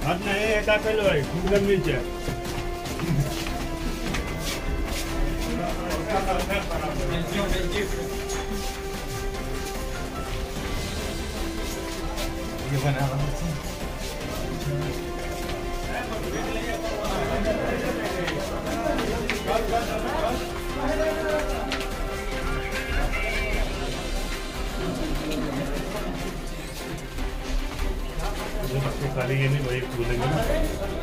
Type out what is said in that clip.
આજના એ એક આપેલો હોય ખૂબ ગરમી છે ये बना खाली ये नहीं भाई भूलेंगे ना